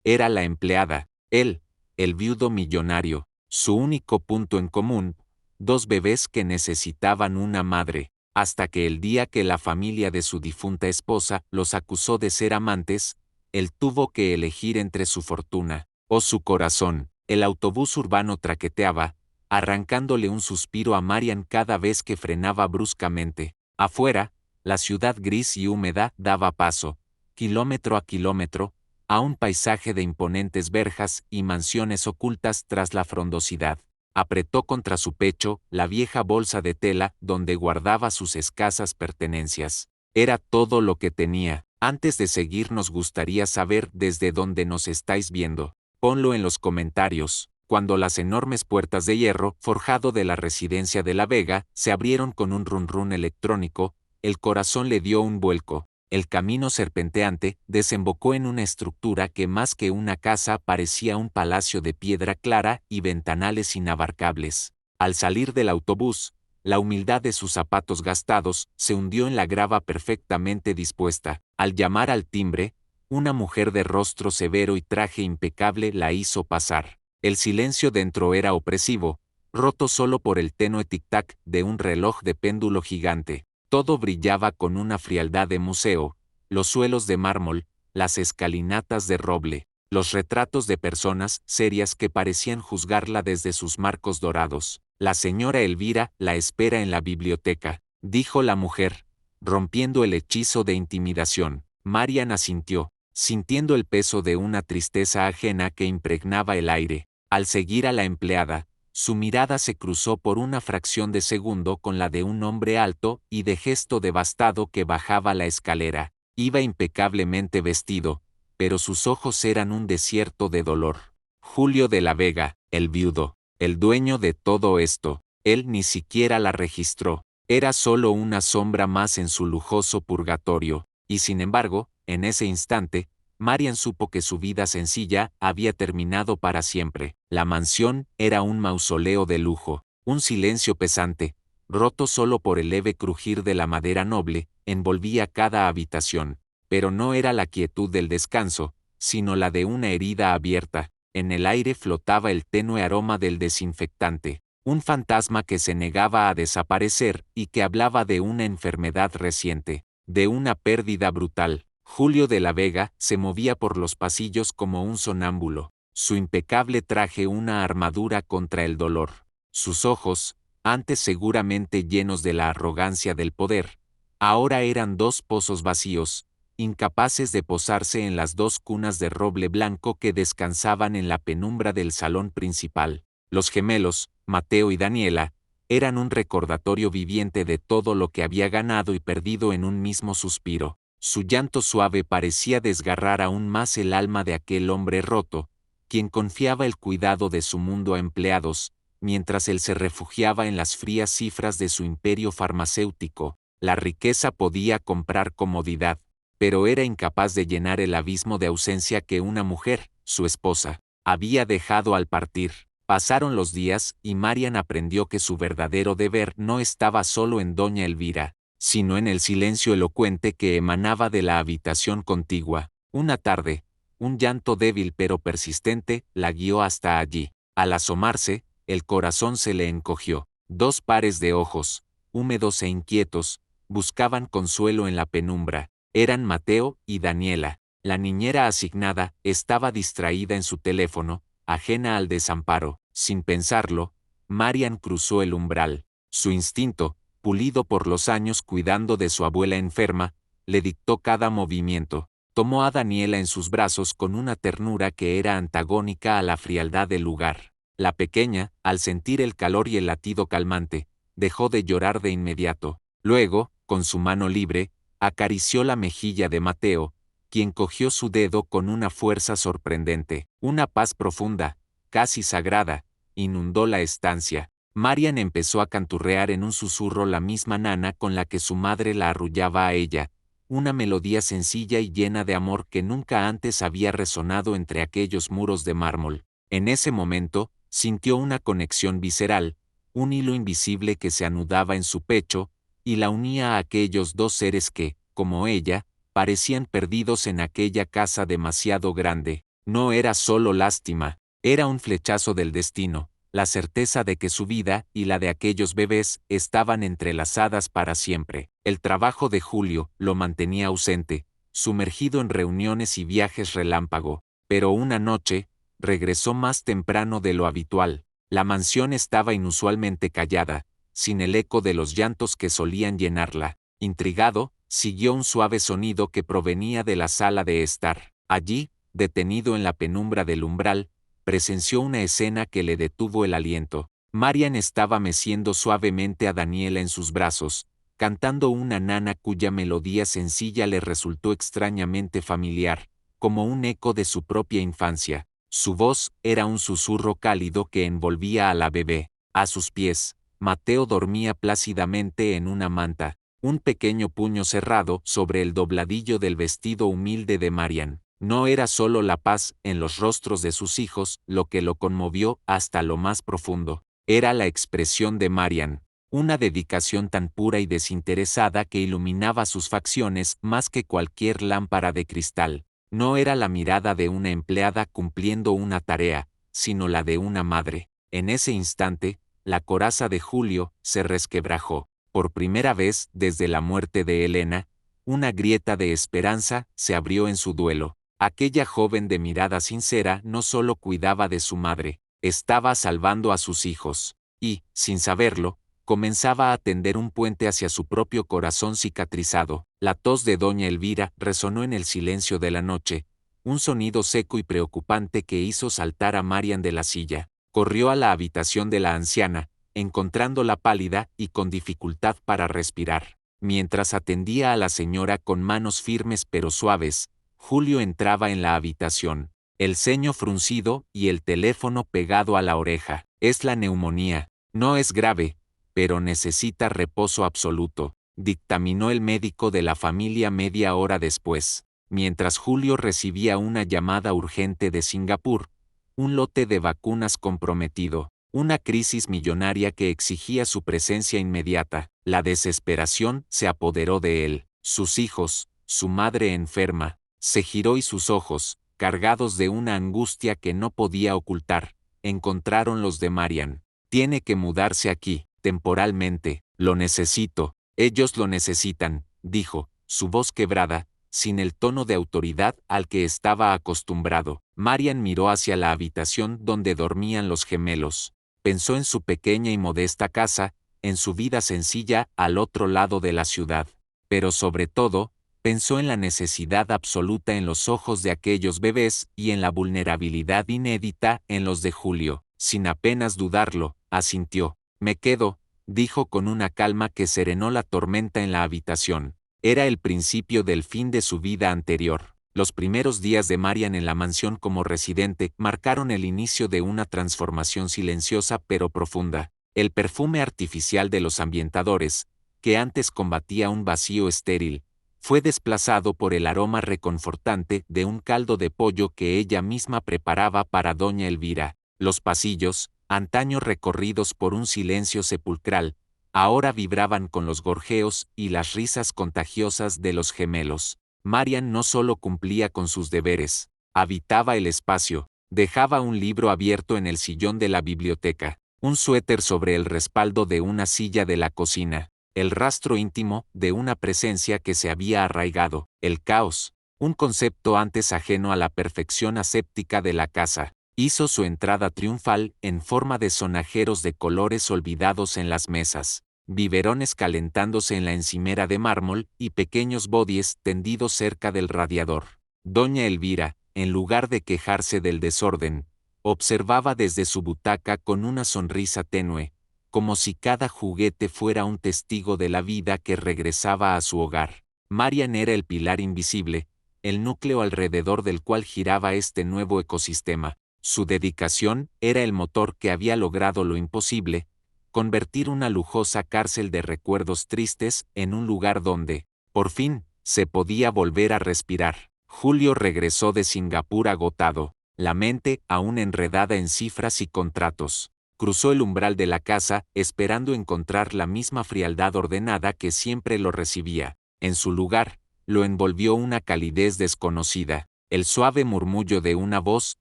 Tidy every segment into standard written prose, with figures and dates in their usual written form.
Era la empleada, él, el viudo millonario, su único punto en común, dos bebés que necesitaban una madre, hasta que el día que la familia de su difunta esposa los acusó de ser amantes, él tuvo que elegir entre su fortuna o su corazón. El autobús urbano traqueteaba, arrancándole un suspiro a Marian cada vez que frenaba bruscamente. Afuera, la ciudad gris y húmeda daba paso, kilómetro a kilómetro, a un paisaje de imponentes verjas y mansiones ocultas tras la frondosidad. Apretó contra su pecho la vieja bolsa de tela donde guardaba sus escasas pertenencias. Era todo lo que tenía. Antes de seguir, nos gustaría saber desde dónde nos estáis viendo. Ponlo en los comentarios. Cuando las enormes puertas de hierro forjado de la residencia de La Vega se abrieron con un run run electrónico, el corazón le dio un vuelco. El camino serpenteante desembocó en una estructura que más que una casa parecía un palacio de piedra clara y ventanales inabarcables. Al salir del autobús, la humildad de sus zapatos gastados se hundió en la grava perfectamente dispuesta. Al llamar al timbre, una mujer de rostro severo y traje impecable la hizo pasar. El silencio dentro era opresivo, roto solo por el tenue tic-tac de un reloj de péndulo gigante. Todo brillaba con una frialdad de museo, los suelos de mármol, las escalinatas de roble, los retratos de personas serias que parecían juzgarla desde sus marcos dorados. La señora Elvira la espera en la biblioteca, dijo la mujer, rompiendo el hechizo de intimidación. Marian asintió, sintiendo el peso de una tristeza ajena que impregnaba el aire. Al seguir a la empleada, su mirada se cruzó por una fracción de segundo con la de un hombre alto y de gesto devastado que bajaba la escalera. Iba impecablemente vestido, pero sus ojos eran un desierto de dolor. Julio de la Vega, el viudo, el dueño de todo esto. Él ni siquiera la registró. Era solo una sombra más en su lujoso purgatorio, y sin embargo, en ese instante, Marian supo que su vida sencilla había terminado para siempre. La mansión era un mausoleo de lujo. Un silencio pesante, roto solo por el leve crujir de la madera noble, envolvía cada habitación. Pero no era la quietud del descanso, sino la de una herida abierta. En el aire flotaba el tenue aroma del desinfectante. Un fantasma que se negaba a desaparecer y que hablaba de una enfermedad reciente, de una pérdida brutal. Julio de la Vega se movía por los pasillos como un sonámbulo, su impecable traje una armadura contra el dolor. Sus ojos, antes seguramente llenos de la arrogancia del poder, ahora eran dos pozos vacíos, incapaces de posarse en las dos cunas de roble blanco que descansaban en la penumbra del salón principal. Los gemelos, Mateo y Daniela, eran un recordatorio viviente de todo lo que había ganado y perdido en un mismo suspiro. Su llanto suave parecía desgarrar aún más el alma de aquel hombre roto, quien confiaba el cuidado de su mundo a empleados, mientras él se refugiaba en las frías cifras de su imperio farmacéutico. La riqueza podía comprar comodidad, pero era incapaz de llenar el abismo de ausencia que una mujer, su esposa, había dejado al partir. Pasaron los días y Marian aprendió que su verdadero deber no estaba solo en doña Elvira, sino en el silencio elocuente que emanaba de la habitación contigua. Una tarde, un llanto débil pero persistente la guió hasta allí. Al asomarse, el corazón se le encogió. Dos pares de ojos, húmedos e inquietos, buscaban consuelo en la penumbra. Eran Mateo y Daniela. La niñera asignada estaba distraída en su teléfono, ajena al desamparo. Sin pensarlo, Marian cruzó el umbral. Su instinto, pulido por los años cuidando de su abuela enferma, le dictó cada movimiento. Tomó a Daniela en sus brazos con una ternura que era antagónica a la frialdad del lugar. La pequeña, al sentir el calor y el latido calmante, dejó de llorar de inmediato. Luego, con su mano libre, acarició la mejilla de Mateo, quien cogió su dedo con una fuerza sorprendente. Una paz profunda, casi sagrada, inundó la estancia. Marian empezó a canturrear en un susurro la misma nana con la que su madre la arrullaba a ella, una melodía sencilla y llena de amor que nunca antes había resonado entre aquellos muros de mármol. En ese momento, sintió una conexión visceral, un hilo invisible que se anudaba en su pecho, y la unía a aquellos dos seres que, como ella, parecían perdidos en aquella casa demasiado grande. No era solo lástima, era un flechazo del destino, la certeza de que su vida y la de aquellos bebés estaban entrelazadas para siempre. El trabajo de Julio lo mantenía ausente, sumergido en reuniones y viajes relámpago, pero una noche, regresó más temprano de lo habitual. La mansión estaba inusualmente callada, sin el eco de los llantos que solían llenarla. Intrigado, siguió un suave sonido que provenía de la sala de estar. Allí, detenido en la penumbra del umbral, presenció una escena que le detuvo el aliento. Marian estaba meciendo suavemente a Daniela en sus brazos, cantando una nana cuya melodía sencilla le resultó extrañamente familiar, como un eco de su propia infancia. Su voz era un susurro cálido que envolvía a la bebé. A sus pies, Mateo dormía plácidamente en una manta, un pequeño puño cerrado sobre el dobladillo del vestido humilde de Marian. No era solo la paz en los rostros de sus hijos lo que lo conmovió hasta lo más profundo. Era la expresión de Marian, una dedicación tan pura y desinteresada que iluminaba sus facciones más que cualquier lámpara de cristal. No era la mirada de una empleada cumpliendo una tarea, sino la de una madre. En ese instante, la coraza de Julio se resquebrajó. Por primera vez desde la muerte de Elena, una grieta de esperanza se abrió en su duelo. Aquella joven de mirada sincera no solo cuidaba de su madre, estaba salvando a sus hijos, y, sin saberlo, comenzaba a tender un puente hacia su propio corazón cicatrizado. La tos de doña Elvira resonó en el silencio de la noche, un sonido seco y preocupante que hizo saltar a Marian de la silla. Corrió a la habitación de la anciana, encontrándola pálida y con dificultad para respirar. Mientras atendía a la señora con manos firmes pero suaves, Julio entraba en la habitación, el ceño fruncido y el teléfono pegado a la oreja. Es la neumonía, no es grave, pero necesita reposo absoluto, dictaminó el médico de la familia media hora después, mientras Julio recibía una llamada urgente de Singapur, un lote de vacunas comprometido, una crisis millonaria que exigía su presencia inmediata. La desesperación se apoderó de él, sus hijos, su madre enferma. Se giró y sus ojos, cargados de una angustia que no podía ocultar, encontraron los de Marian. Tiene que mudarse aquí, temporalmente. Lo necesito. Ellos lo necesitan, dijo, su voz quebrada, sin el tono de autoridad al que estaba acostumbrado. Marian miró hacia la habitación donde dormían los gemelos. Pensó en su pequeña y modesta casa, en su vida sencilla al otro lado de la ciudad. Pero sobre todo, pensó en la necesidad absoluta en los ojos de aquellos bebés y en la vulnerabilidad inédita en los de Julio. Sin apenas dudarlo, asintió. Me quedo, dijo con una calma que serenó la tormenta en la habitación. Era el principio del fin de su vida anterior. Los primeros días de Marian en la mansión como residente marcaron el inicio de una transformación silenciosa pero profunda. El perfume artificial de los ambientadores, que antes combatía un vacío estéril, fue desplazado por el aroma reconfortante de un caldo de pollo que ella misma preparaba para doña Elvira. Los pasillos, antaño recorridos por un silencio sepulcral, ahora vibraban con los gorjeos y las risas contagiosas de los gemelos. Marian no solo cumplía con sus deberes, habitaba el espacio, dejaba un libro abierto en el sillón de la biblioteca, un suéter sobre el respaldo de una silla de la cocina, el rastro íntimo de una presencia que se había arraigado, el caos, un concepto antes ajeno a la perfección aséptica de la casa, hizo su entrada triunfal en forma de sonajeros de colores olvidados en las mesas, biberones calentándose en la encimera de mármol y pequeños bodies tendidos cerca del radiador. Doña Elvira, en lugar de quejarse del desorden, observaba desde su butaca con una sonrisa tenue, como si cada juguete fuera un testigo de la vida que regresaba a su hogar. Marian era el pilar invisible, el núcleo alrededor del cual giraba este nuevo ecosistema. Su dedicación era el motor que había logrado lo imposible, convertir una lujosa cárcel de recuerdos tristes en un lugar donde, por fin, se podía volver a respirar. Julio regresó de Singapur agotado, la mente aún enredada en cifras y contratos. Cruzó el umbral de la casa, esperando encontrar la misma frialdad ordenada que siempre lo recibía. En su lugar, lo envolvió una calidez desconocida. El suave murmullo de una voz,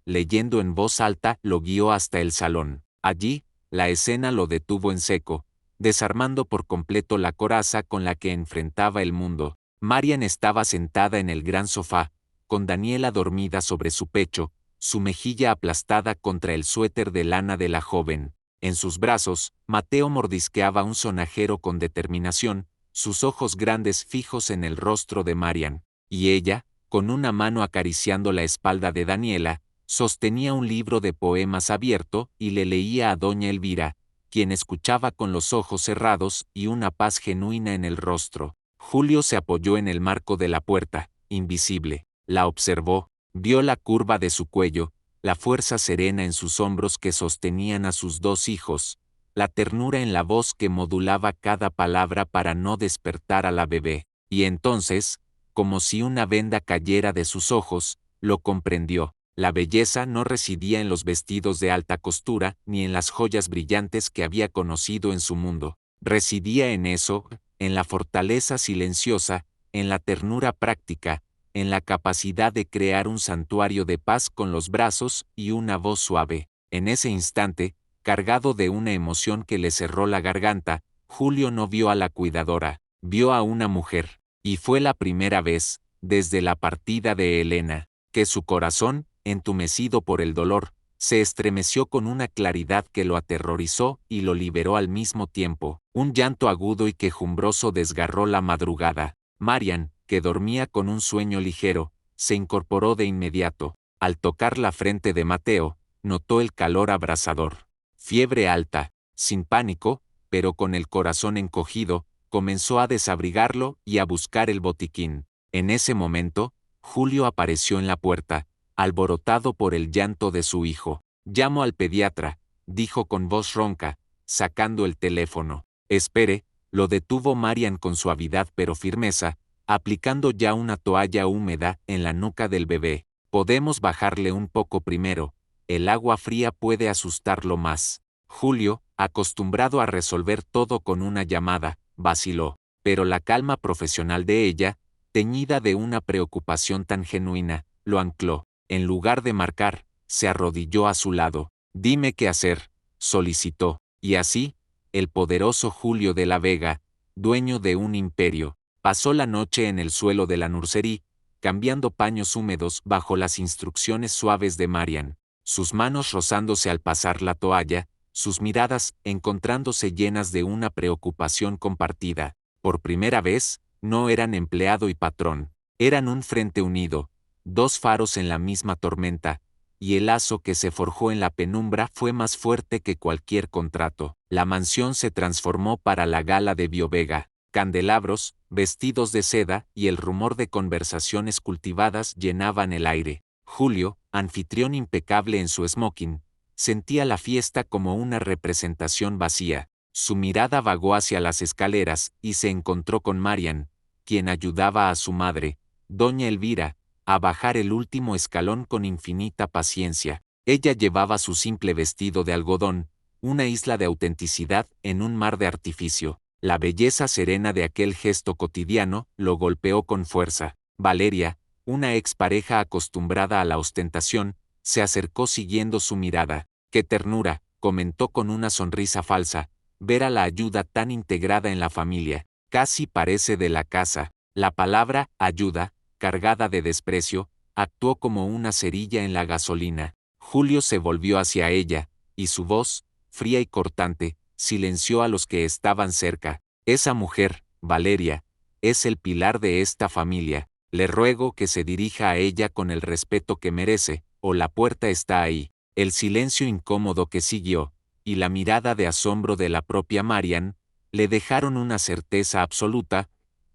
leyendo en voz alta, lo guió hasta el salón. Allí, la escena lo detuvo en seco, desarmando por completo la coraza con la que enfrentaba el mundo. Marian estaba sentada en el gran sofá, con Daniela dormida sobre su pecho, su mejilla aplastada contra el suéter de lana de la joven. En sus brazos, Mateo mordisqueaba un sonajero con determinación, sus ojos grandes fijos en el rostro de Marian, y ella, con una mano acariciando la espalda de Daniela, sostenía un libro de poemas abierto y le leía a doña Elvira, quien escuchaba con los ojos cerrados y una paz genuina en el rostro. Julio se apoyó en el marco de la puerta, invisible, la observó, vio la curva de su cuello, la fuerza serena en sus hombros que sostenían a sus dos hijos, la ternura en la voz que modulaba cada palabra para no despertar a la bebé, y entonces, como si una venda cayera de sus ojos, lo comprendió. La belleza no residía en los vestidos de alta costura ni en las joyas brillantes que había conocido en su mundo. Residía en eso, en la fortaleza silenciosa, en la ternura práctica, en la capacidad de crear un santuario de paz con los brazos y una voz suave. En ese instante, cargado de una emoción que le cerró la garganta, Julio no vio a la cuidadora, vio a una mujer, y fue la primera vez, desde la partida de Elena, que su corazón, entumecido por el dolor, se estremeció con una claridad que lo aterrorizó y lo liberó al mismo tiempo. Un llanto agudo y quejumbroso desgarró la madrugada. Marian, que dormía con un sueño ligero, se incorporó de inmediato. Al tocar la frente de Mateo, notó el calor abrasador. Fiebre alta, sin pánico, pero con el corazón encogido, comenzó a desabrigarlo y a buscar el botiquín. En ese momento, Julio apareció en la puerta, alborotado por el llanto de su hijo. «Llamo al pediatra», dijo con voz ronca, sacando el teléfono. «Espere», lo detuvo Marian con suavidad pero firmeza, aplicando ya una toalla húmeda en la nuca del bebé. «Podemos bajarle un poco primero, el agua fría puede asustarlo más». Julio, acostumbrado a resolver todo con una llamada, vaciló, pero la calma profesional de ella, teñida de una preocupación tan genuina, lo ancló. En lugar de marcar, se arrodilló a su lado. «Dime qué hacer», solicitó, y así, el poderoso Julio de la Vega, dueño de un imperio, pasó la noche en el suelo de la nursería, cambiando paños húmedos bajo las instrucciones suaves de Marian, sus manos rozándose al pasar la toalla, sus miradas encontrándose llenas de una preocupación compartida. Por primera vez, no eran empleado y patrón, eran un frente unido, dos faros en la misma tormenta, y el lazo que se forjó en la penumbra fue más fuerte que cualquier contrato. La mansión se transformó para la gala de Biovega. Candelabros, vestidos de seda y el rumor de conversaciones cultivadas llenaban el aire. Julio, anfitrión impecable en su smoking, sentía la fiesta como una representación vacía. Su mirada vagó hacia las escaleras y se encontró con Marian, quien ayudaba a su madre, doña Elvira, a bajar el último escalón con infinita paciencia. Ella llevaba su simple vestido de algodón, una isla de autenticidad en un mar de artificio. La belleza serena de aquel gesto cotidiano lo golpeó con fuerza. Valeria, una expareja acostumbrada a la ostentación, se acercó siguiendo su mirada. «Qué ternura», comentó con una sonrisa falsa, «ver a la ayuda tan integrada en la familia. Casi parece de la casa». La palabra «ayuda», cargada de desprecio, actuó como una cerilla en la gasolina. Julio se volvió hacia ella, y su voz, fría y cortante, silenció a los que estaban cerca. «Esa mujer, Valeria, es el pilar de esta familia. Le ruego que se dirija a ella con el respeto que merece, o la puerta está ahí». El silencio incómodo que siguió, y la mirada de asombro de la propia Marian, le dejaron una certeza absoluta.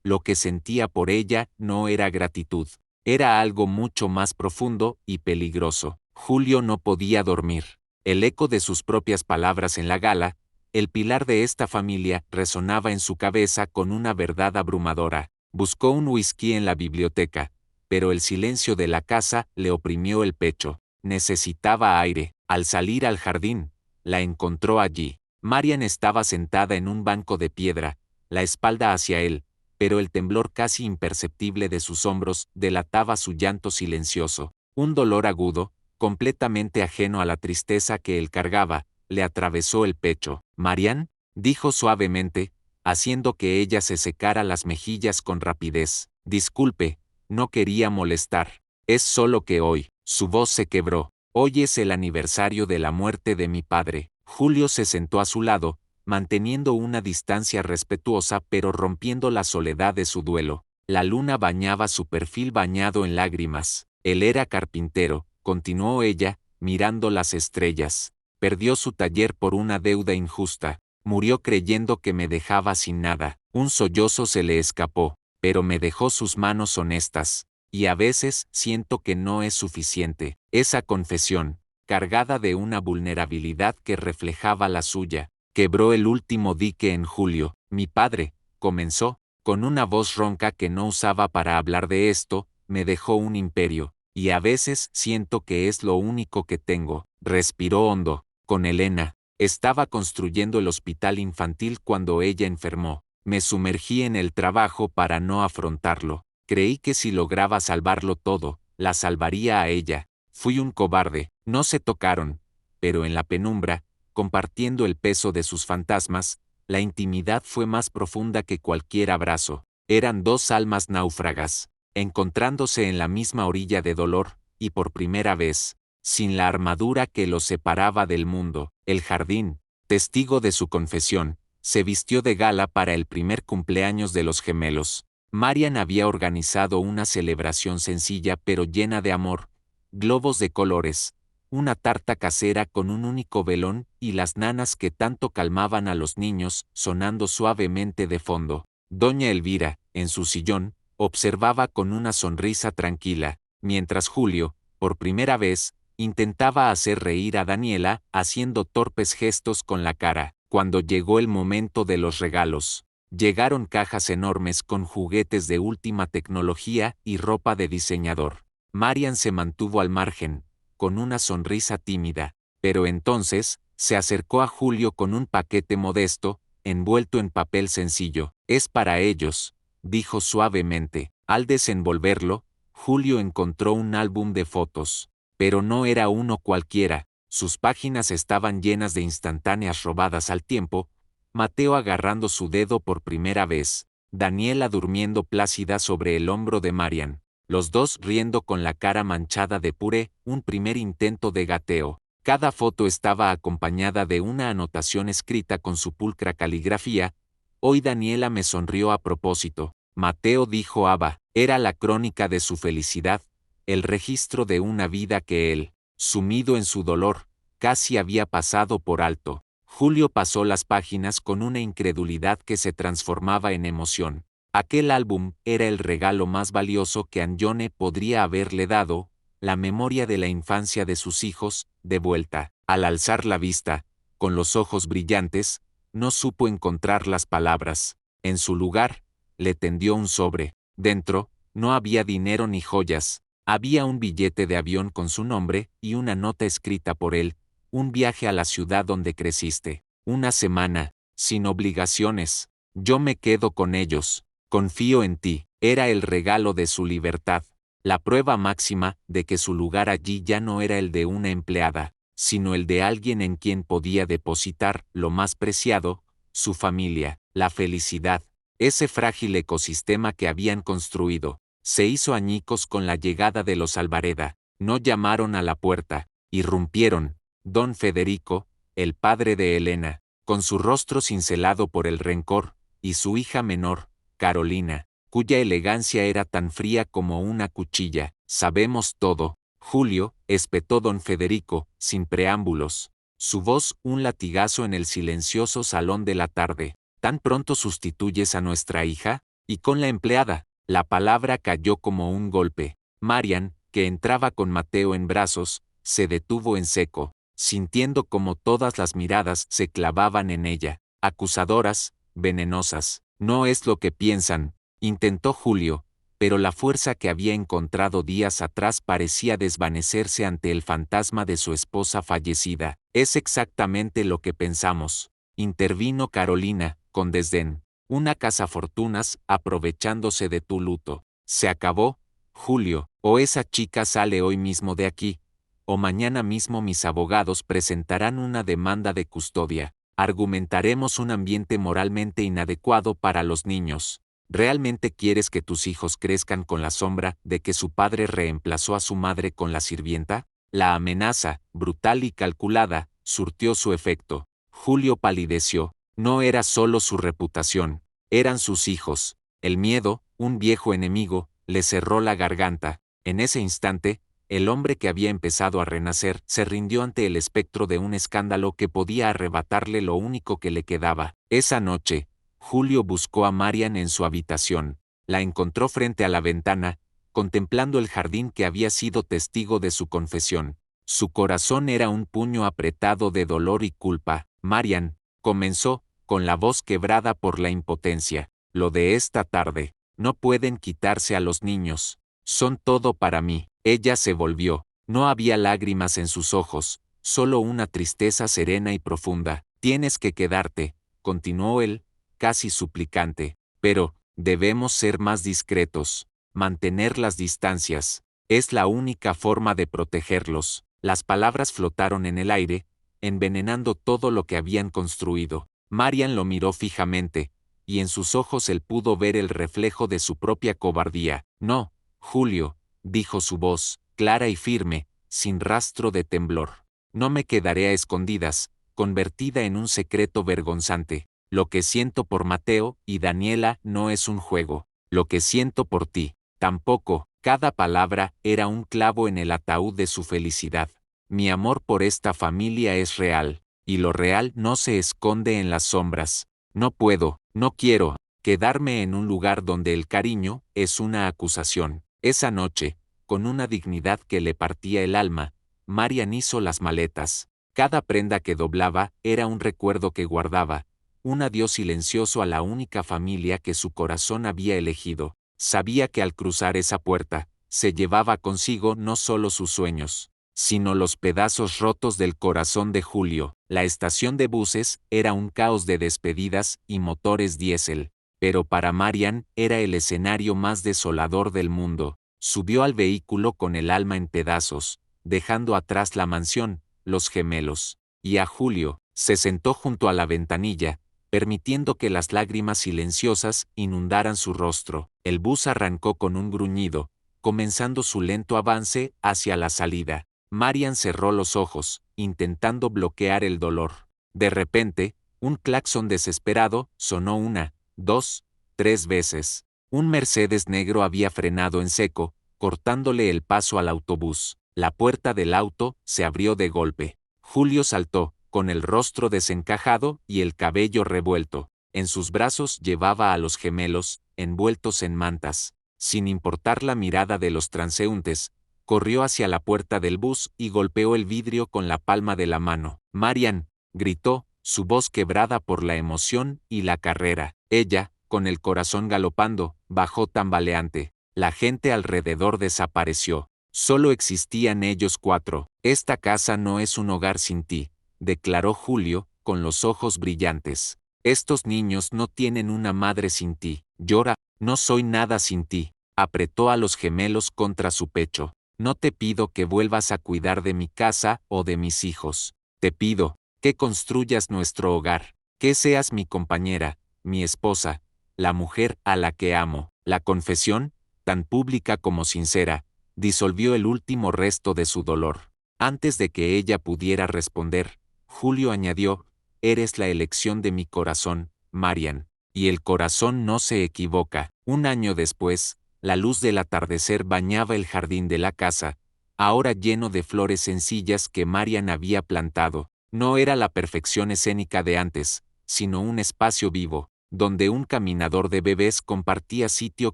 Lo que sentía por ella no era gratitud, era algo mucho más profundo y peligroso. Julio no podía dormir. El eco de sus propias palabras en la gala, el pilar de esta familia, resonaba en su cabeza con una verdad abrumadora. Buscó un whisky en la biblioteca, pero el silencio de la casa le oprimió el pecho. Necesitaba aire. Al salir al jardín, la encontró allí. Marian estaba sentada en un banco de piedra, la espalda hacia él, pero el temblor casi imperceptible de sus hombros delataba su llanto silencioso. Un dolor agudo, completamente ajeno a la tristeza que él cargaba, le atravesó el pecho. «Marian», dijo suavemente, haciendo que ella se secara las mejillas con rapidez. «Disculpe, no quería molestar. Es solo que hoy». Su voz se quebró. «Hoy es el aniversario de la muerte de mi padre». Julio se sentó a su lado, manteniendo una distancia respetuosa pero rompiendo la soledad de su duelo. La luna bañaba su perfil bañado en lágrimas. Él era carpintero, continuó ella, mirando las estrellas. Perdió su taller por una deuda injusta. Murió creyendo que me dejaba sin nada. Un sollozo se le escapó, pero me dejó sus manos honestas. Y a veces siento que no es suficiente. Esa confesión, cargada de una vulnerabilidad que reflejaba la suya, quebró el último dique en Julio. «Mi padre», comenzó, con una voz ronca que no usaba para hablar de esto, «me dejó un imperio, y a veces siento que es lo único que tengo». Respiró hondo. «Con Elena. Estaba construyendo el hospital infantil cuando ella enfermó. Me sumergí en el trabajo para no afrontarlo. Creí que si lograba salvarlo todo, la salvaría a ella. Fui un cobarde». No se tocaron, pero en la penumbra, compartiendo el peso de sus fantasmas, la intimidad fue más profunda que cualquier abrazo. Eran dos almas náufragas, encontrándose en la misma orilla de dolor, y por primera vez, sin la armadura que los separaba del mundo. El jardín, testigo de su confesión, se vistió de gala para el primer cumpleaños de los gemelos. Marian había organizado una celebración sencilla pero llena de amor, globos de colores, una tarta casera con un único velón y las nanas que tanto calmaban a los niños sonando suavemente de fondo. Doña Elvira, en su sillón, observaba con una sonrisa tranquila, mientras Julio, por primera vez, intentaba hacer reír a Daniela haciendo torpes gestos con la cara. Cuando llegó el momento de los regalos, llegaron cajas enormes con juguetes de última tecnología y ropa de diseñador. Marian se mantuvo al margen, con una sonrisa tímida, pero entonces, se acercó a Julio con un paquete modesto, envuelto en papel sencillo. «Es para ellos», dijo suavemente. Al desenvolverlo, Julio encontró un álbum de fotos. Pero no era uno cualquiera, sus páginas estaban llenas de instantáneas robadas al tiempo, Mateo agarrando su dedo por primera vez, Daniela durmiendo plácida sobre el hombro de Marian, los dos riendo con la cara manchada de puré, un primer intento de gateo. Cada foto estaba acompañada de una anotación escrita con su pulcra caligrafía. «Hoy Daniela me sonrió a propósito», Mateo dijo Aba, era la crónica de su felicidad, el registro de una vida que él, sumido en su dolor, casi había pasado por alto. Julio pasó las páginas con una incredulidad que se transformaba en emoción. Aquel álbum era el regalo más valioso que Anjone podría haberle dado, la memoria de la infancia de sus hijos, de vuelta. Al alzar la vista, con los ojos brillantes, no supo encontrar las palabras. En su lugar, le tendió un sobre. Dentro, no había dinero ni joyas. Había un billete de avión con su nombre y una nota escrita por él, un viaje a la ciudad donde creciste, una semana, sin obligaciones, yo me quedo con ellos, confío en ti. Era el regalo de su libertad, la prueba máxima de que su lugar allí ya no era el de una empleada, sino el de alguien en quien podía depositar lo más preciado, su familia, la felicidad, ese frágil ecosistema que habían construido. Se hizo añicos con la llegada de los Alvareda. No llamaron a la puerta, irrumpieron. Don Federico, el padre de Elena, con su rostro cincelado por el rencor, y su hija menor, Carolina, cuya elegancia era tan fría como una cuchilla. «Sabemos todo, Julio», espetó don Federico, sin preámbulos. Su voz un latigazo en el silencioso salón de la tarde. «¿Tan pronto sustituyes a nuestra hija? ¿Y con la empleada?». La palabra cayó como un golpe. Marian, que entraba con Mateo en brazos, se detuvo en seco, sintiendo como todas las miradas se clavaban en ella, acusadoras, venenosas. «No es lo que piensan», intentó Julio, pero la fuerza que había encontrado días atrás parecía desvanecerse ante el fantasma de su esposa fallecida. «Es exactamente lo que pensamos», intervino Carolina, con desdén. Una cazafortunas aprovechándose de tu luto. Se acabó, Julio, o esa chica sale hoy mismo de aquí, o mañana mismo mis abogados presentarán una demanda de custodia. Argumentaremos un ambiente moralmente inadecuado para los niños. ¿Realmente quieres que tus hijos crezcan con la sombra de que su padre reemplazó a su madre con la sirvienta? La amenaza, brutal y calculada, surtió su efecto. Julio palideció. No era solo su reputación, eran sus hijos. El miedo, un viejo enemigo, le cerró la garganta. En ese instante, el hombre que había empezado a renacer se rindió ante el espectro de un escándalo que podía arrebatarle lo único que le quedaba. Esa noche, Julio buscó a Marian en su habitación. La encontró frente a la ventana, contemplando el jardín que había sido testigo de su confesión. Su corazón era un puño apretado de dolor y culpa. Marian, comenzó, con la voz quebrada por la impotencia, lo de esta tarde, no pueden quitarse a los niños. Son todo para mí. Ella se volvió. No había lágrimas en sus ojos, solo una tristeza serena y profunda. Tienes que quedarte, continuó él, casi suplicante. Pero, debemos ser más discretos. Mantener las distancias. Es la única forma de protegerlos. Las palabras flotaron en el aire, envenenando todo lo que habían construido. Marian lo miró fijamente, y en sus ojos él pudo ver el reflejo de su propia cobardía. No, Julio, dijo su voz, clara y firme, sin rastro de temblor. No me quedaré a escondidas, convertida en un secreto vergonzante. Lo que siento por Mateo y Daniela no es un juego. Lo que siento por ti, tampoco. Cada palabra era un clavo en el ataúd de su felicidad. Mi amor por esta familia es real, y lo real no se esconde en las sombras. No puedo, no quiero, quedarme en un lugar donde el cariño es una acusación. Esa noche, con una dignidad que le partía el alma, Marian hizo las maletas. Cada prenda que doblaba era un recuerdo que guardaba, un adiós silencioso a la única familia que su corazón había elegido. Sabía que al cruzar esa puerta, se llevaba consigo no solo sus sueños, sino los pedazos rotos del corazón de Julio. La estación de buses era un caos de despedidas y motores diésel, pero para Marian era el escenario más desolador del mundo. Subió al vehículo con el alma en pedazos, dejando atrás la mansión, los gemelos, y a Julio. Se sentó junto a la ventanilla, permitiendo que las lágrimas silenciosas inundaran su rostro. El bus arrancó con un gruñido, comenzando su lento avance hacia la salida. Marian cerró los ojos, intentando bloquear el dolor. De repente, un claxon desesperado sonó una, dos, tres veces. Un Mercedes negro había frenado en seco, cortándole el paso al autobús. La puerta del auto se abrió de golpe. Julio saltó, con el rostro desencajado y el cabello revuelto. En sus brazos llevaba a los gemelos, envueltos en mantas. Sin importar la mirada de los transeúntes, corrió hacia la puerta del bus y golpeó el vidrio con la palma de la mano. Marian, gritó, su voz quebrada por la emoción y la carrera. Ella, con el corazón galopando, bajó tambaleante. La gente alrededor desapareció. Solo existían ellos cuatro. Esta casa no es un hogar sin ti, declaró Julio, con los ojos brillantes. Estos niños no tienen una madre sin ti. Llora, no soy nada sin ti. Apretó a los gemelos contra su pecho. No te pido que vuelvas a cuidar de mi casa o de mis hijos. Te pido que construyas nuestro hogar, que seas mi compañera, mi esposa, la mujer a la que amo. La confesión, tan pública como sincera, disolvió el último resto de su dolor. Antes de que ella pudiera responder, Julio añadió, eres la elección de mi corazón, Marian, y el corazón no se equivoca. Un año después, la luz del atardecer bañaba el jardín de la casa, ahora lleno de flores sencillas que Marian había plantado. No era la perfección escénica de antes, sino un espacio vivo, donde un caminador de bebés compartía sitio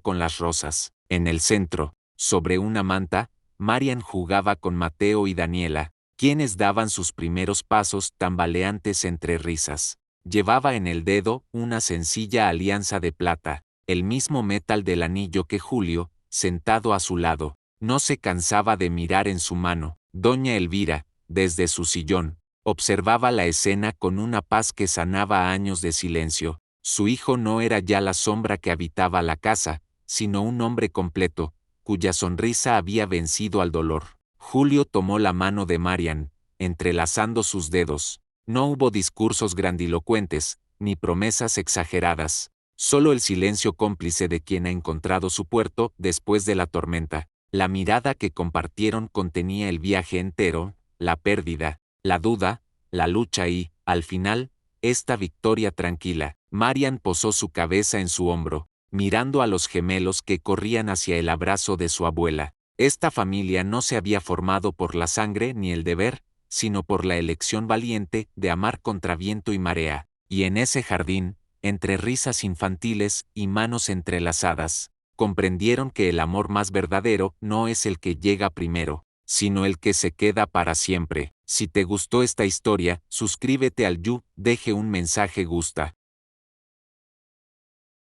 con las rosas. En el centro, sobre una manta, Marian jugaba con Mateo y Daniela, quienes daban sus primeros pasos tambaleantes entre risas. Llevaba en el dedo una sencilla alianza de plata, el mismo metal del anillo que Julio, sentado a su lado, no se cansaba de mirar en su mano. Doña Elvira, desde su sillón, observaba la escena con una paz que sanaba años de silencio. Su hijo no era ya la sombra que habitaba la casa, sino un hombre completo, cuya sonrisa había vencido al dolor. Julio tomó la mano de Marian, entrelazando sus dedos. No hubo discursos grandilocuentes, ni promesas exageradas. Solo el silencio cómplice de quien ha encontrado su puerto después de la tormenta. La mirada que compartieron contenía el viaje entero, la pérdida, la duda, la lucha y, al final, esta victoria tranquila. Marian posó su cabeza en su hombro, mirando a los gemelos que corrían hacia el abrazo de su abuela. Esta familia no se había formado por la sangre ni el deber, sino por la elección valiente de amar contra viento y marea. Y en ese jardín, entre risas infantiles y manos entrelazadas, comprendieron que el amor más verdadero no es el que llega primero, sino el que se queda para siempre. Si te gustó esta historia, suscríbete al deje un mensaje gusta.